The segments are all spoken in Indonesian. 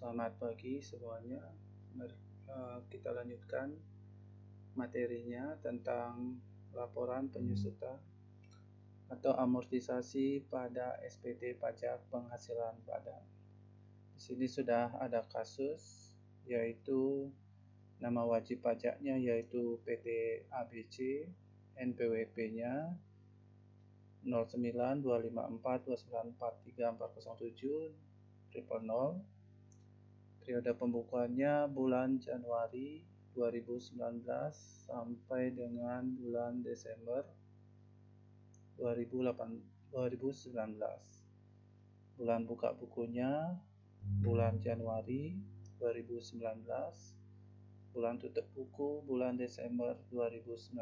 Selamat pagi semuanya. Mari kita lanjutkan materinya tentang laporan penyusutan atau amortisasi pada SPT pajak penghasilan badan. Di sini sudah ada kasus, yaitu nama wajib pajaknya yaitu PT ABC, NPWP-nya 09254294940700. Periode pembukuannya bulan Januari 2019 sampai dengan bulan Desember 2019. Bulan buka bukunya bulan Januari 2019. Bulan tutup buku bulan Desember 2019.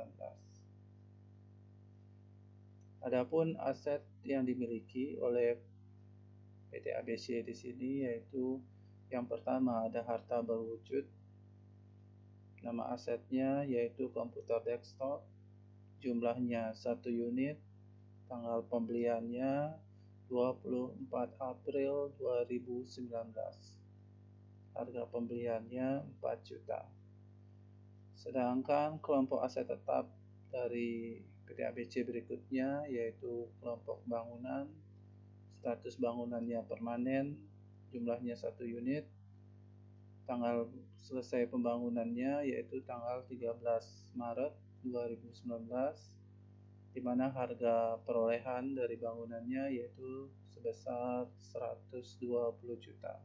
Adapun aset yang dimiliki oleh PT ABC di sini yaitu yang pertama ada harta berwujud. Nama asetnya yaitu komputer desktop. Jumlahnya 1 unit. Tanggal pembeliannya 24 April 2019. Harga pembeliannya 4 juta. Sedangkan kelompok aset tetap dari PT ABC berikutnya yaitu kelompok bangunan. Status bangunannya permanen. Jumlahnya 1 unit. Tanggal selesai pembangunannya yaitu tanggal 13 Maret 2019, di mana harga perolehan dari bangunannya yaitu sebesar 120 juta.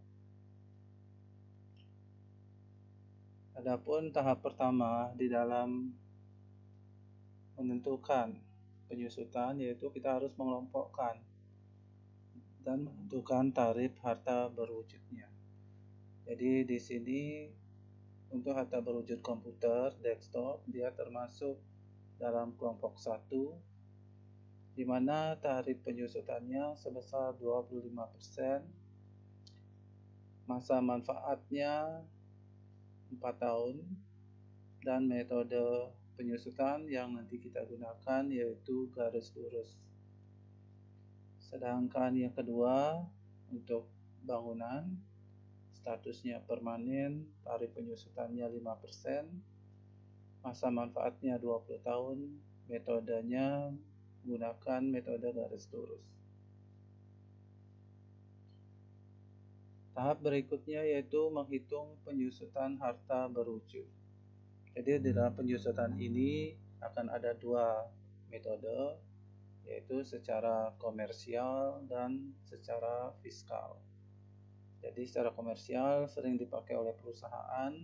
Adapun tahap pertama di dalam menentukan penyusutan yaitu kita harus mengelompokkan dan menentukan tarif harta berwujudnya. Jadi di sini untuk harta berwujud komputer desktop dia termasuk dalam kelompok 1, di mana tarif penyusutannya sebesar 25%. Masa manfaatnya 4 tahun dan metode penyusutan yang nanti kita gunakan yaitu garis lurus. Sedangkan yang kedua untuk bangunan statusnya permanen, tarif penyusutannya 5%, masa manfaatnya 20 tahun, metodenya menggunakan metode garis lurus. Tahap berikutnya yaitu menghitung penyusutan harta berwujud. Jadi di dalam penyusutan ini akan ada 2 metode, yaitu secara komersial dan secara fiskal. Jadi secara komersial sering dipakai oleh perusahaan,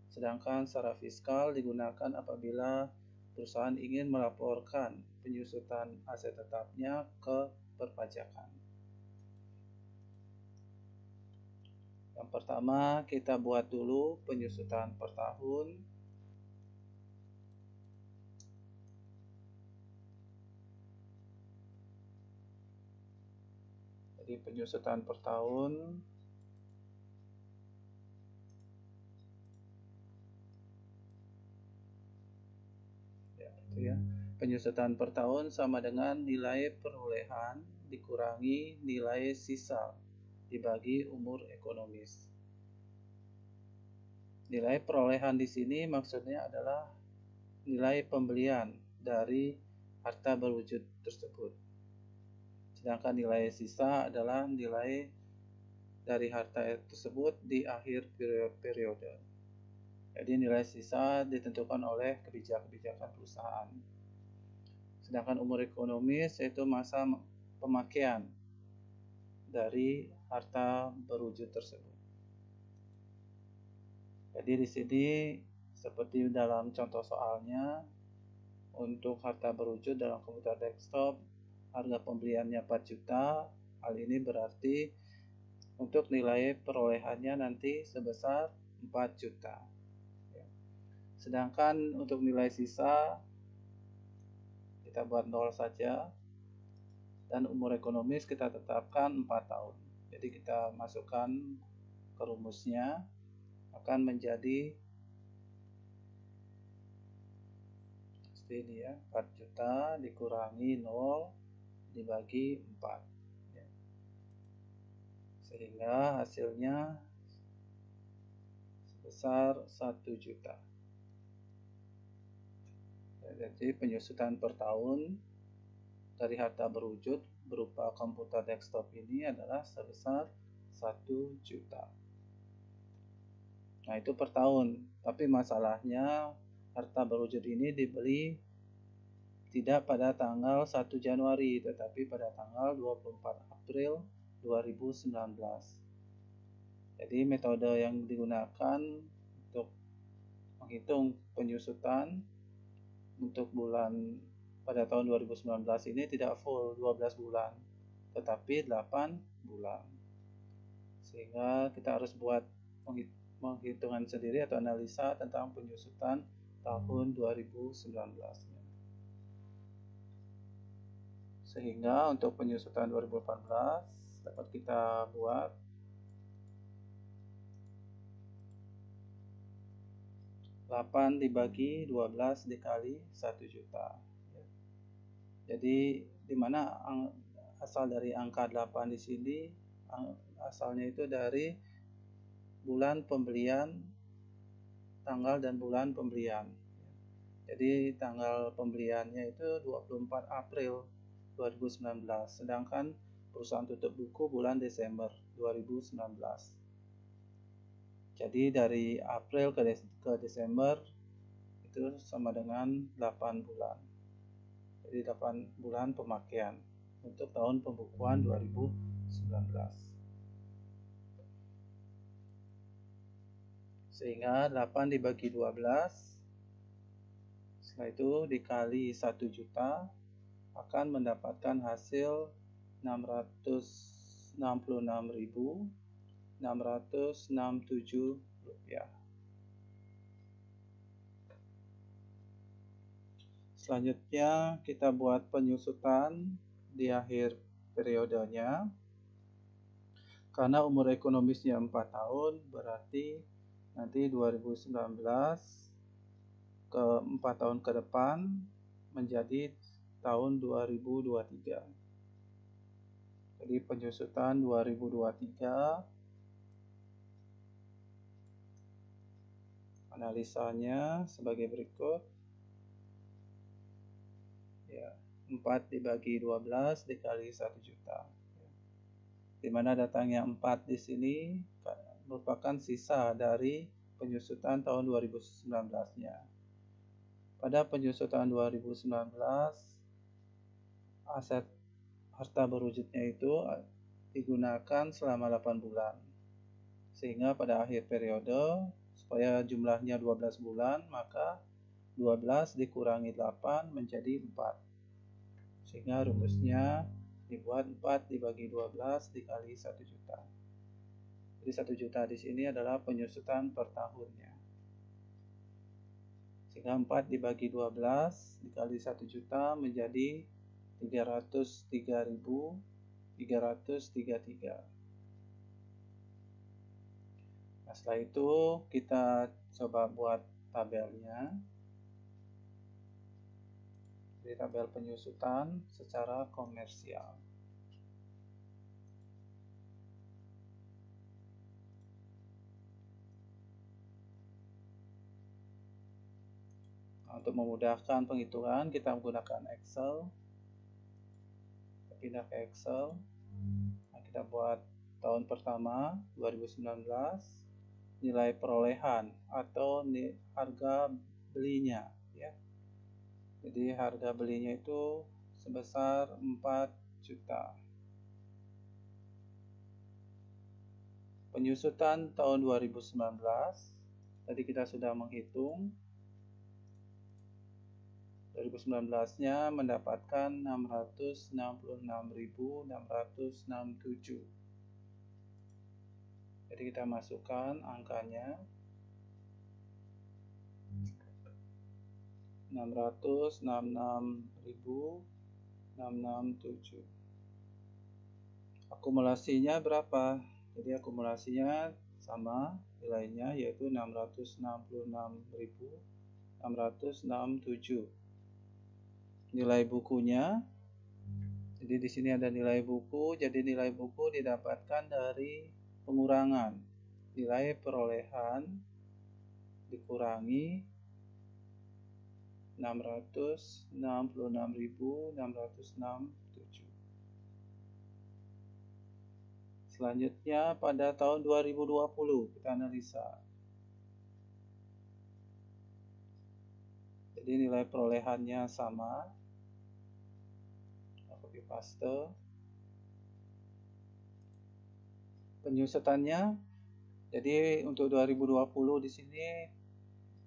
sedangkan secara fiskal digunakan apabila perusahaan ingin melaporkan penyusutan aset tetapnya ke perpajakan. Yang pertama kita buat dulu penyusutan per tahun. Jadi penyusutan per tahun penyusutan per tahun sama dengan nilai perolehan dikurangi nilai sisa dibagi umur ekonomis. Nilai perolehan di sini maksudnya adalah nilai pembelian dari harta berwujud tersebut. Sedangkan nilai sisa adalah nilai dari harta tersebut di akhir periode. Jadi nilai sisa ditentukan oleh kebijakan perusahaan. Sedangkan umur ekonomis yaitu masa pemakaian dari harta berwujud tersebut. Jadi di sini seperti dalam contoh soalnya, untuk harta berwujud dalam komputer desktop harga pembeliannya 4 juta. Hal ini berarti untuk nilai perolehannya nanti sebesar 4 juta. Sedangkan untuk nilai sisa kita buat 0 saja, dan umur ekonomis kita tetapkan 4 tahun. Jadi kita masukkan ke rumusnya, akan menjadi ini ya, 4 juta dikurangi 0 dibagi 4 ya. Sehingga hasilnya sebesar 1 juta. Jadi penyusutan per tahun dari harta berwujud berupa komputer desktop ini adalah sebesar 1 juta. Nah, itu per tahun. Tapi masalahnya harta berwujud ini dibeli tidak pada tanggal 1 Januari, tetapi pada tanggal 24 April 2019. Jadi metode yang digunakan untuk menghitung penyusutan untuk bulan pada tahun 2019 ini tidak full 12 bulan, tetapi 8 bulan. Sehingga kita harus buat penghitungan sendiri atau analisa tentang penyusutan tahun 2019-nya. Sehingga untuk penyusutan 2018 dapat kita buat 8 dibagi 12 dikali 1 juta. Jadi di mana asal dari angka 8 di sini, asalnya itu dari bulan pembelian, tanggal dan bulan pembelian. Jadi tanggal pembeliannya itu 24 April 2019, sedangkan perusahaan tutup buku bulan Desember 2019. Jadi dari April ke Desember itu sama dengan 8 bulan. Jadi 8 bulan pemakaian untuk tahun pembukuan 2019. Sehingga 8 dibagi 12, setelah itu dikali 1 juta, akan mendapatkan hasil 666.667 rupiah. Selanjutnya kita buat penyusutan di akhir periodenya. Karena umur ekonomisnya 4 tahun, berarti nanti 2019 ke 4 tahun ke depan menjadi tahun 2023. Jadi penyusutan 2023, analisanya sebagai berikut. Ya, 4 dibagi 12 dikali 1 juta. Di mana datangnya 4 di sini merupakan sisa dari penyusutan tahun 2019-nya. Pada penyusutan 2019, aset harta berwujudnya itu digunakan selama 8 bulan. Sehingga pada akhir periode, supaya jumlahnya 12 bulan, maka 12 dikurangi 8 menjadi 4. Sehingga rumusnya dibuat 4 dibagi 12 dikali 1 juta. Jadi 1 juta di sini adalah penyusutan per tahunnya. Sehingga 4 dibagi 12 dikali 1 juta menjadi 303.333. Nah, setelah itu kita coba buat tabelnya. Jadi tabel penyusutan secara komersial. Nah, untuk memudahkan penghitungan kita menggunakan Excel. Kita pindah ke Excel. Nah, kita buat tahun pertama 2019, nilai perolehan atau harga belinya, ya. Jadi harga belinya itu sebesar 4 juta. Penyusutan tahun 2019, tadi kita sudah menghitung. 2019-nya mendapatkan 666.667. Jadi kita masukkan angkanya 666.667. Akumulasinya berapa? Jadi akumulasinya sama nilainya, yaitu 666.667. Nilai bukunya, jadi di sini ada nilai buku. Jadi nilai buku didapatkan dari pengurangan nilai perolehan dikurangi 666.667. Selanjutnya pada tahun 2020 kita analisa. Jadi nilai perolehannya sama. Copy paste. Penyusutannya, jadi untuk 2020 di sini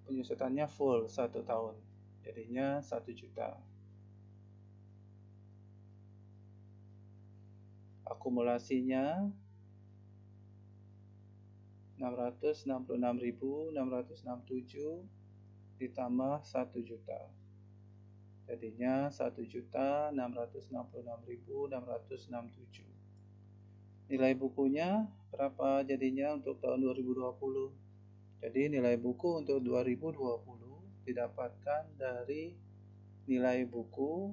penyusutannya full 1 tahun. Jadinya 1 juta. Akumulasinya 666.667 ditambah 1 juta. Jadinya 1.666.667. Nilai bukunya berapa jadinya untuk tahun 2020? Jadi nilai buku untuk 2020 didapatkan dari nilai buku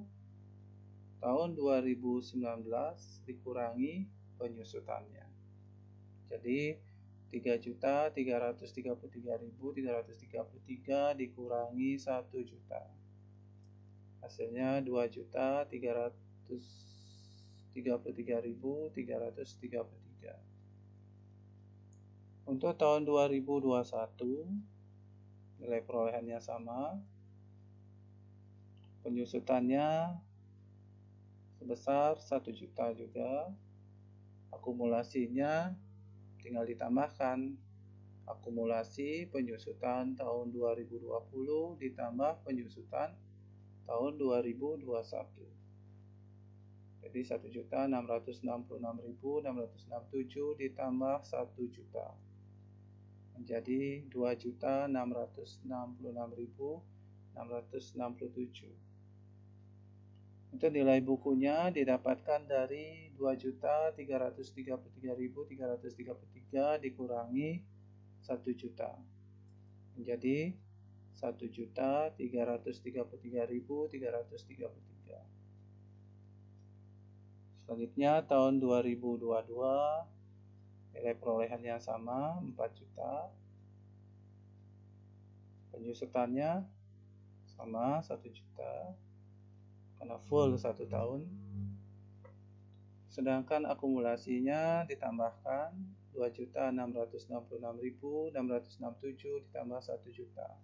tahun 2019 dikurangi penyusutannya. Jadi 3.333.333 dikurangi 1 juta. Hasilnya 2.333.333. Untuk tahun 2021 nilai perolehannya sama. Penyusutannya sebesar 1 juta juga. Akumulasinya tinggal ditambahkan akumulasi penyusutan tahun 2020 ditambah penyusutan tahun 2021. Jadi 1.666.667 ditambah 1 juta menjadi 2.666.667. Untuk nilai bukunya didapatkan dari 2.333.333 dikurangi 1 juta menjadi 1.333.333. Selanjutnya tahun 2022 nilai perolehannya sama 4 juta. Penyusutannya sama 1 juta karena full 1 tahun. Sedangkan akumulasinya ditambahkan 2.666.667 ditambah 1 juta.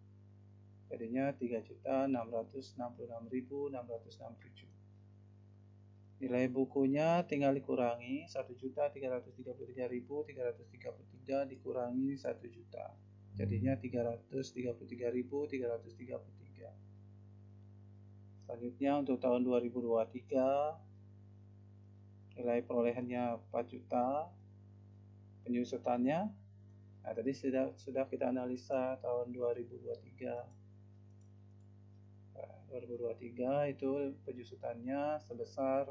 Jadinya 3.666.667. Nilai bukunya tinggal dikurangi 1.333.333 dikurangi 1 juta. Jadinya 333.333. Selanjutnya untuk tahun 2023 nilai perolehannya 4 juta. Penyusutannya tadi sudah kita analisa tahun 2023 itu penyusutannya sebesar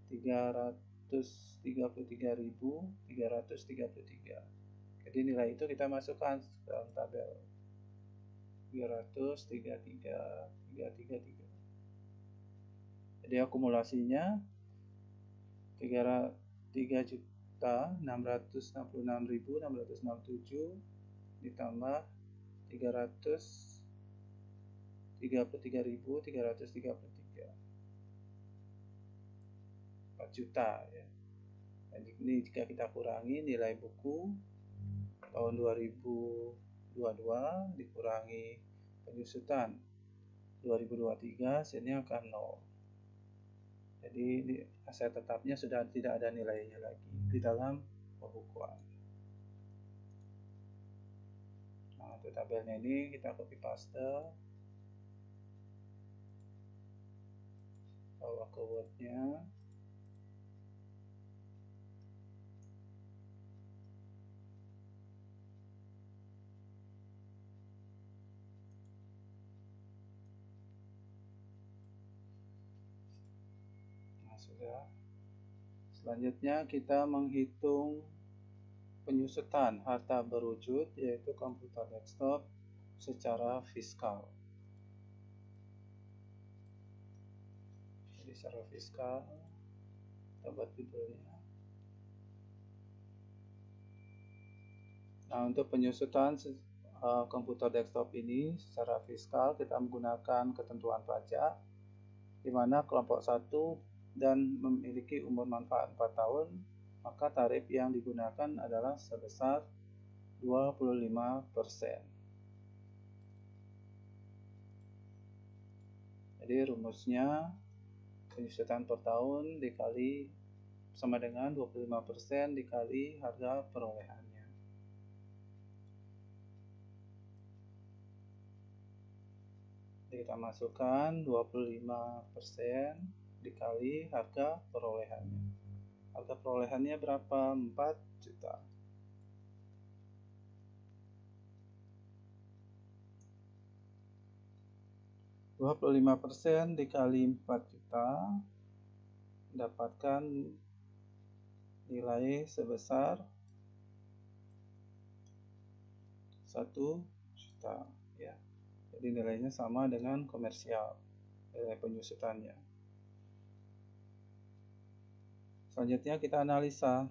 333.333. Jadi nilai itu kita masukkan dalam tabel 333. Jadi akumulasinya 3.666.667 ditambah 333.333. 4 juta ya. Dan ini jika kita kurangi nilai buku tahun 2022 dikurangi penyusutan 2023 hasilnya akan 0. Jadi aset tetapnya sudah tidak ada nilainya lagi di dalam pembukuan. Nah, untuk tabelnya ini kita copy paste, bawa ke Word-nya. Sudah. Selanjutnya kita menghitung penyusutan harta berwujud yaitu komputer desktop secara fiskal. Jadi secara fiskal kita buat judulnya. Nah, untuk penyusutan komputer desktop ini secara fiskal kita menggunakan ketentuan pajak, di mana kelompok 1 dan memiliki umur manfaat 4 tahun, maka tarif yang digunakan adalah sebesar 25%. Jadi rumusnya penyusutan per tahun dikali sama dengan 25% dikali harga perolehannya. Jadi kita masukkan 25% dikali harga perolehannya. Harga perolehannya berapa? 4 juta. %, dikali 4 juta mendapatkan nilai sebesar 1 juta ya. Jadi nilainya sama dengan komersial, nilai penyusutannya. Selanjutnya kita analisa.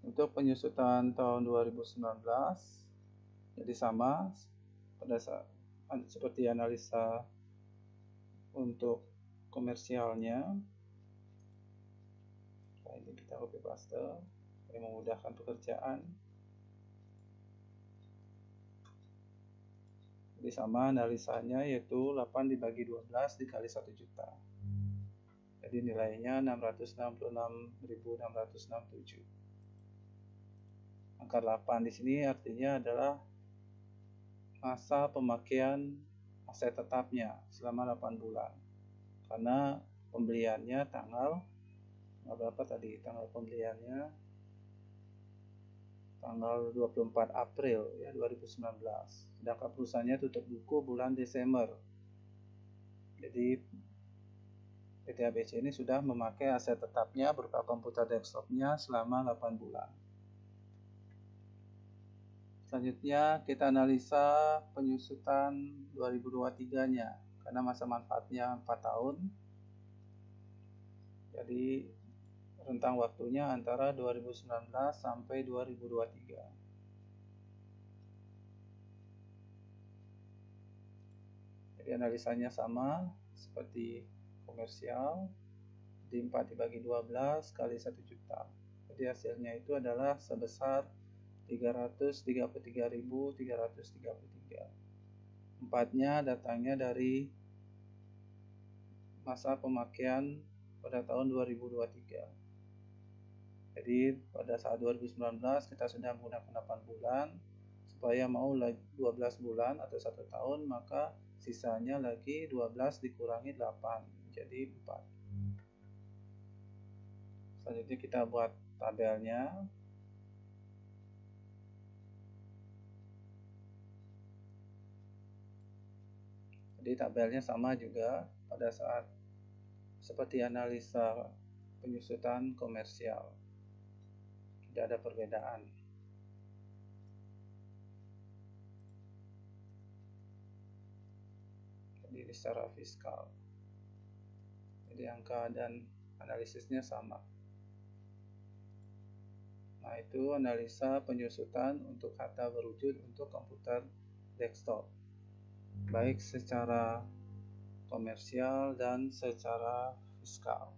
Untuk penyusutan tahun 2019 jadi sama pada saat seperti analisa untuk komersialnya. Nah, ini kita copy paste yang memudahkan pekerjaan. Jadi sama analisanya, yaitu 8 dibagi 12 dikali 1 juta. Jadi nilainya 666.667. Angka 8 di sini artinya adalah masa pemakaian aset tetapnya selama 8 bulan. Karena pembeliannya tanggal berapa tadi? Tanggal pembeliannya tanggal 24 April ya 2019. Sedangkan perusahaannya tutup buku bulan Desember. Jadi PT ABC ini sudah memakai aset tetapnya berupa komputer desktopnya selama 8 bulan. Selanjutnya kita analisa penyusutan 2023-nya karena masa manfaatnya 4 tahun. Jadi rentang waktunya antara 2019 sampai 2023. Jadi analisanya sama seperti komersial, di 4 dibagi 12 kali 1 juta. Jadi hasilnya itu adalah sebesar 333.333. Empatnya datangnya dari masa pemakaian pada tahun 2023. Jadi pada saat 2019 kita sudah menggunakan 8 bulan, supaya mau 12 bulan atau 1 tahun, maka sisanya lagi 12 dikurangi 8 jadi 4. Selanjutnya kita buat tabelnya. Jadi tabelnya sama juga pada saat seperti analisa penyusutan komersial. Tidak ada perbedaan. Jadi secara fiskal. Jadi angka dan analisisnya sama. Nah, itu analisa penyusutan untuk harta berwujud untuk komputer desktop, baik secara komersial dan secara fiskal.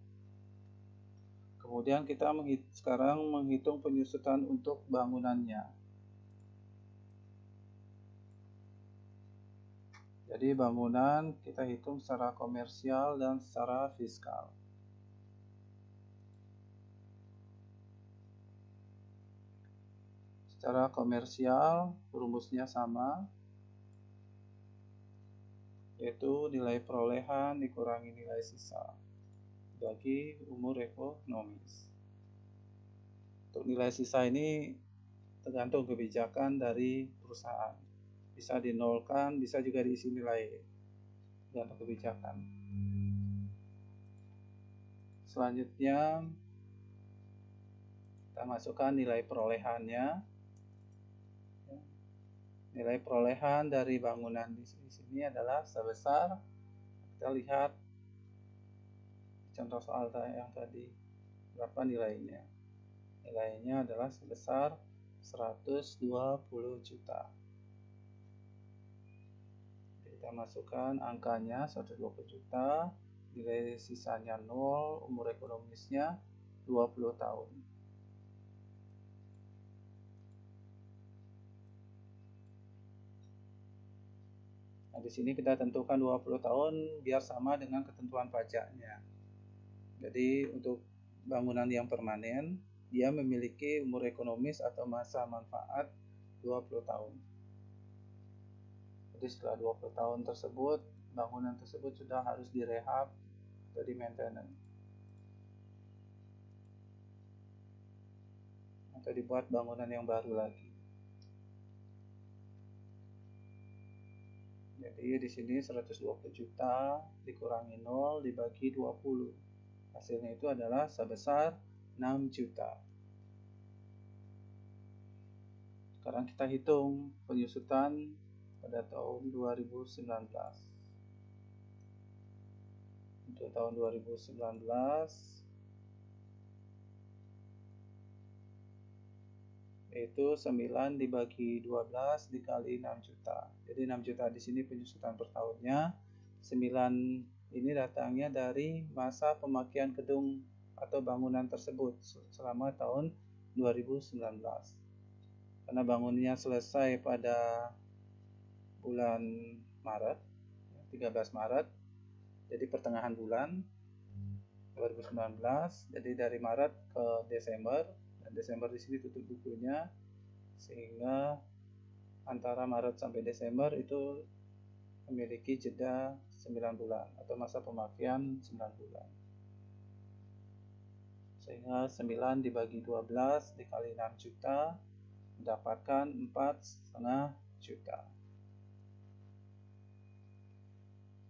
Kemudian kita sekarang menghitung penyusutan untuk bangunannya. Jadi bangunan kita hitung secara komersial dan secara fiskal. Secara komersial rumusnya sama, yaitu nilai perolehan dikurangi nilai sisa bagi umur ekonomis. Untuk nilai sisa ini tergantung kebijakan dari perusahaan. Bisa dinolkan, bisa juga diisi nilai, tergantung kebijakan. Selanjutnya kita masukkan nilai perolehannya. Nilai perolehan dari bangunan di sini adalah sebesar, kita lihat contoh soal yang tadi, berapa nilainya. Nilainya adalah sebesar 120 juta. Kita masukkan angkanya 120 juta, nilai sisanya 0, umur ekonomisnya 20 tahun. Nah, di sini kita tentukan 20 tahun biar sama dengan ketentuan pajaknya. Jadi untuk bangunan yang permanen, dia memiliki umur ekonomis atau masa manfaat 20 tahun. Jadi setelah 20 tahun tersebut, bangunan tersebut sudah harus direhab atau di maintenance, atau dibuat bangunan yang baru lagi. Jadi di sini 120 juta dikurangi 0 dibagi 20. Hasilnya itu adalah sebesar 6 juta. Sekarang kita hitung penyusutan pada tahun 2019. Untuk tahun 2019 yaitu 9 dibagi 12 dikali 6 juta. Jadi 6 juta di sini penyusutan per tahunnya. 9 ini datangnya dari masa pemakaian gedung atau bangunan tersebut selama tahun 2019. Karena bangunannya selesai pada bulan Maret, 13 Maret, jadi pertengahan bulan 2019. Jadi dari Maret ke Desember, dan Desember di sini tutup bukunya, sehingga antara Maret sampai Desember itu memiliki jeda 9 bulan atau masa pemakaian 9 bulan. Sehingga 9 dibagi 12 dikali 6 juta mendapatkan 4,5 juta.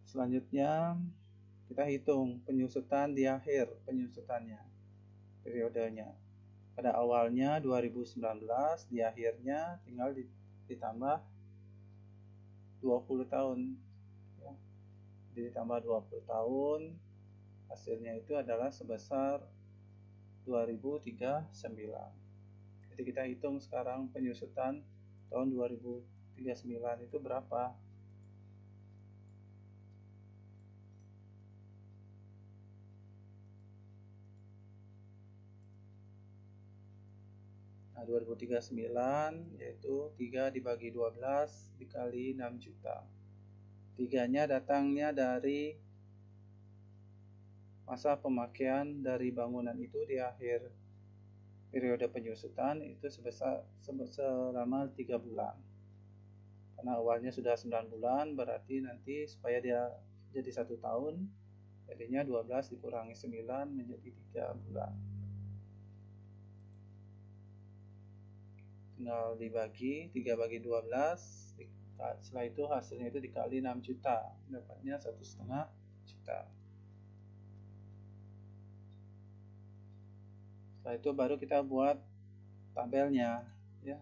Selanjutnya kita hitung penyusutan di akhir penyusutannya, periodenya. Pada awalnya 2019, di akhirnya tinggal ditambah 20 tahun. Ya. Jadi ditambah 20 tahun, hasilnya itu adalah sebesar 2039. Jadi kita hitung sekarang penyusutan tahun 2039 itu berapa? Nah, 2039 yaitu 3 dibagi 12 dikali 6 juta. 3-nya datangnya dari masa pemakaian dari bangunan itu di akhir periode penyusutan itu selama 3 bulan. Karena awalnya sudah 9 bulan, berarti nanti supaya dia jadi 1 tahun, jadinya 12 dikurangi 9 menjadi 3 bulan. Tinggal dibagi 3 bagi 12, setelah itu hasilnya itu dikali 6 juta, dapatnya 1,5 juta. Setelah itu baru kita buat tabelnya, ya.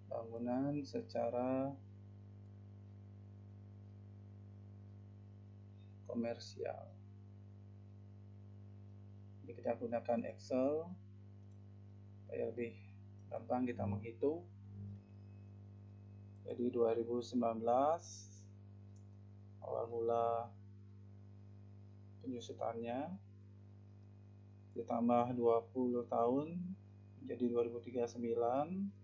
Bangunan secara komersial. Jadi kita gunakan Excel supaya lebih gampang kita menghitung. Jadi 2019 awal mula penyusutannya ditambah 20 tahun jadi 2039.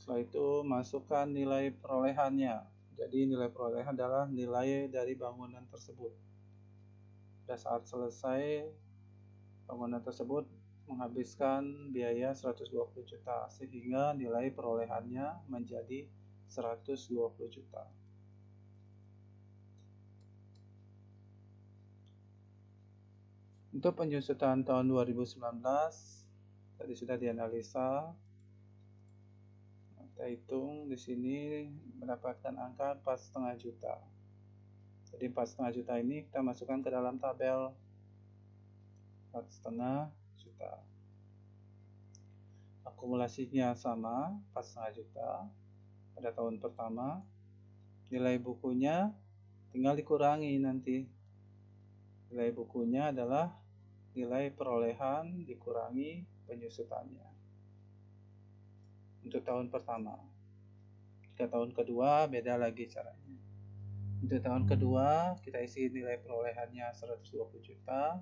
Setelah itu masukkan nilai perolehannya. Jadi nilai perolehan adalah nilai dari bangunan tersebut. Pada saat selesai, bangunan tersebut menghabiskan biaya 120 juta, sehingga nilai perolehannya menjadi 120 juta. Untuk penyusutan tahun 2019 tadi sudah dianalisa. Kita hitung di sini mendapatkan angka 4,5 juta. Jadi 4,5 juta ini kita masukkan ke dalam tabel 4,5 juta. Akumulasinya sama 4,5 juta pada tahun pertama. Nilai bukunya tinggal dikurangi nanti. Nilai bukunya adalah nilai perolehan dikurangi penyusutannya. Untuk tahun pertama. Jika tahun kedua beda lagi caranya. Untuk tahun kedua kita isi nilai perolehannya 120 juta.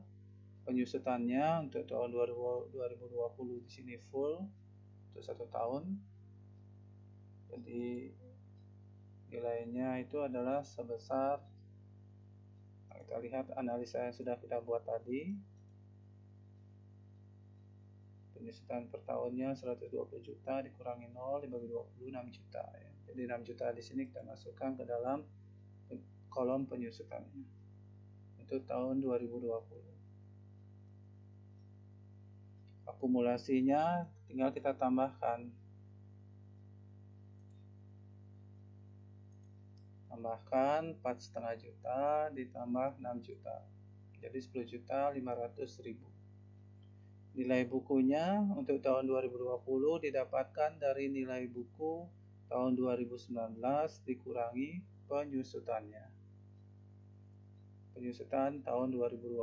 Penyusutannya untuk tahun 2020 di sini full untuk 1 tahun. Jadi nilainya itu adalah sebesar, kita lihat analisa yang sudah kita buat tadi. Penyusutan per tahunnya 120 juta dikurangi 0 dibagi 20, 6 juta ya. Jadi 6 juta di sini kita masukkan ke dalam kolom penyusutannya untuk tahun 2020. Akumulasinya tinggal kita tambahkan 4,5 juta ditambah 6 juta, jadi 10.500.000. Nilai bukunya untuk tahun 2020 didapatkan dari nilai buku tahun 2019 dikurangi penyusutannya. Penyusutan tahun 2020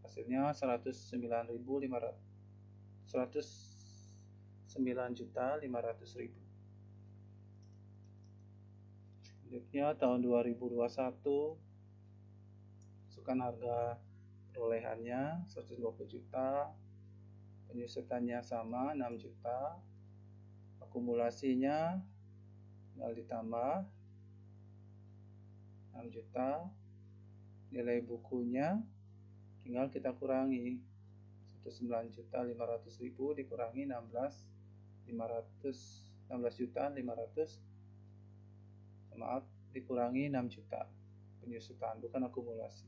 hasilnya 109.500.000. Selanjutnya tahun 2021 masukkan harga perolehannya 120 juta, penyusutannya sama 6 juta, akumulasinya tinggal ditambah 6 juta, nilai bukunya tinggal kita kurangi 19.500.000 dikurangi 16.500 dikurangi 6 juta penyusutan, bukan akumulasi.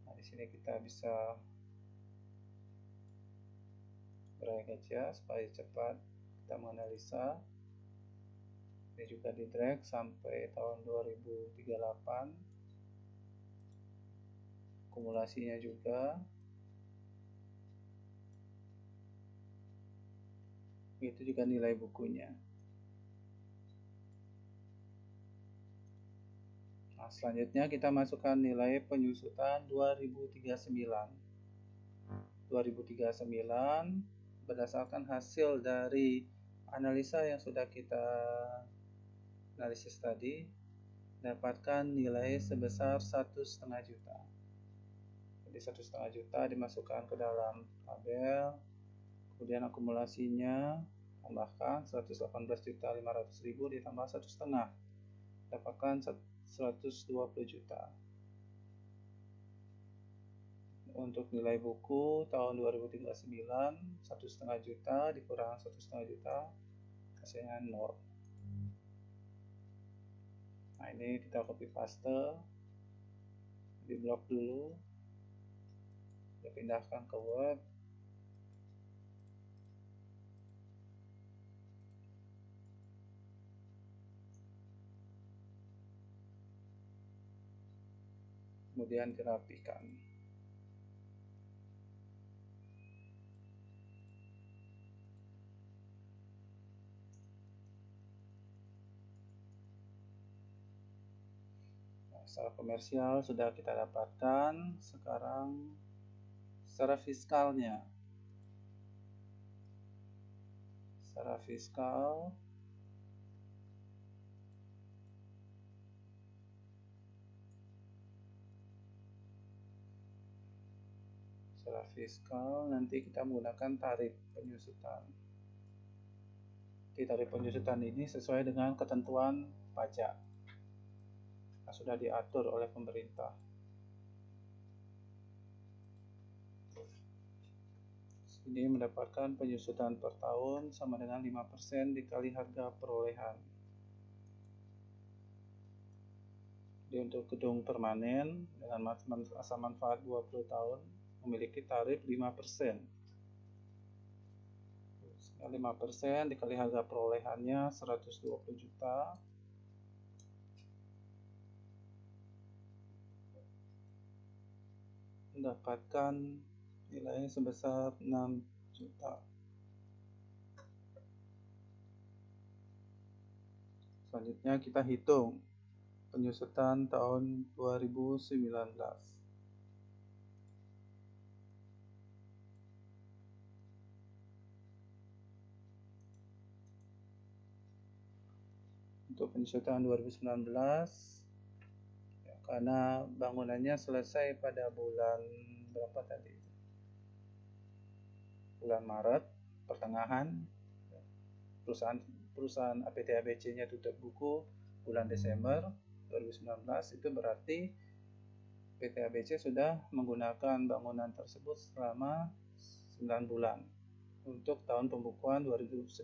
Nah, di sini kita bisa drag aja supaya cepat kita menganalisa. Ini juga di drag sampai tahun 2038. Akumulasinya juga. Itu juga nilai bukunya. Nah, selanjutnya kita masukkan nilai penyusutan 2039. 2039 berdasarkan hasil dari analisa yang sudah kita analisis tadi, dapatkan nilai sebesar 1,5 juta. Jadi 1,5 juta dimasukkan ke dalam tabel, kemudian akumulasinya tambahkan 118.500.000 ditambah 1,5, dapatkan 120 juta. Untuk nilai buku tahun 2039 1,5 juta dikurang 1,5 juta hasilnya 0. Nah, ini kita copy paste di blok dulu, kita pindahkan ke Word. Kemudian dirapikan. Nah, secara komersial sudah kita dapatkan. Sekarang secara fiskalnya. Secara fiskal nanti kita menggunakan tarif penyusutan. Di tarif penyusutan ini sesuai dengan ketentuan pajak yang sudah diatur oleh pemerintah. Ini mendapatkan penyusutan per tahun sama dengan 5% dikali harga perolehan. Jadi untuk gedung permanen dengan masa manfaat 20 tahun memiliki tarif 5%. 5% dikali harga perolehannya 120 juta. Mendapatkan nilai sebesar 6 juta. Selanjutnya kita hitung penyusutan tahun 2019. Untuk penyusutan 2019, ya, karena bangunannya selesai pada bulan berapa tadi? Bulan Maret, pertengahan. Perusahaan APT ABC-nya tutup buku bulan Desember 2019, itu berarti PT ABC sudah menggunakan bangunan tersebut selama 9 bulan untuk tahun pembukuan 2019.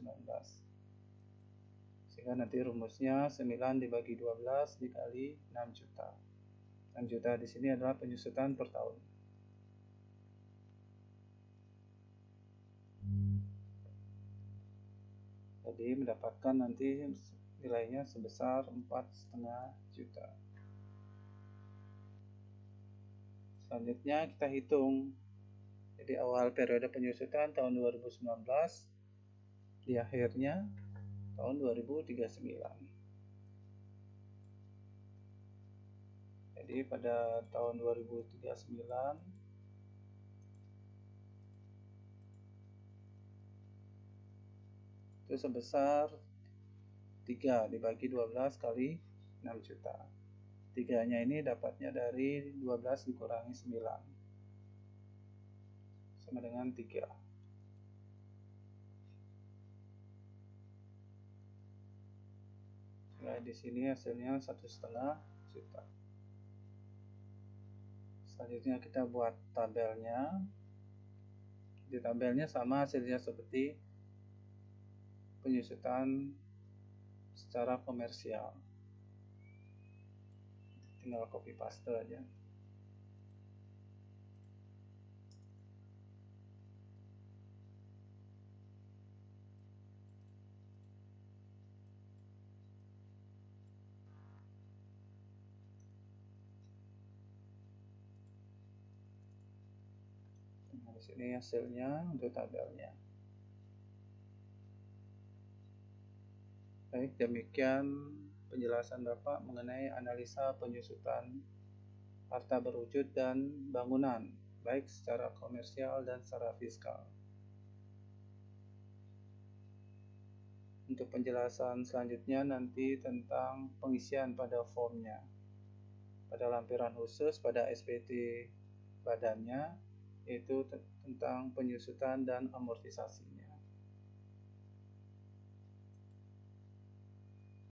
Sehingga nanti rumusnya 9 dibagi 12 dikali 6 juta. 6 juta di sini adalah penyusutan per tahun. Jadi mendapatkan nanti nilainya sebesar 4,5 juta. Selanjutnya kita hitung. Jadi awal periode penyusutan tahun 2019, di akhirnya tahun 2039. Jadi pada tahun 2039 itu sebesar 3 dibagi 12 kali 6 juta. 3-nya ini dapatnya dari 12 dikurangi 9. Sama dengan 3. Nah, di sini hasilnya 1,5 juta. Selanjutnya kita buat tabelnya. Di tabelnya sama hasilnya seperti penyusutan secara komersial. Tinggal copy paste aja. Nah, di sini hasilnya untuk tabelnya. Baik, demikian penjelasan Bapak mengenai analisa penyusutan harta berwujud dan bangunan, baik secara komersial dan secara fiskal. Untuk penjelasan selanjutnya nanti tentang pengisian pada formnya. Pada lampiran khusus pada SPT badannya, yaitu tentang penyusutan dan amortisasinya.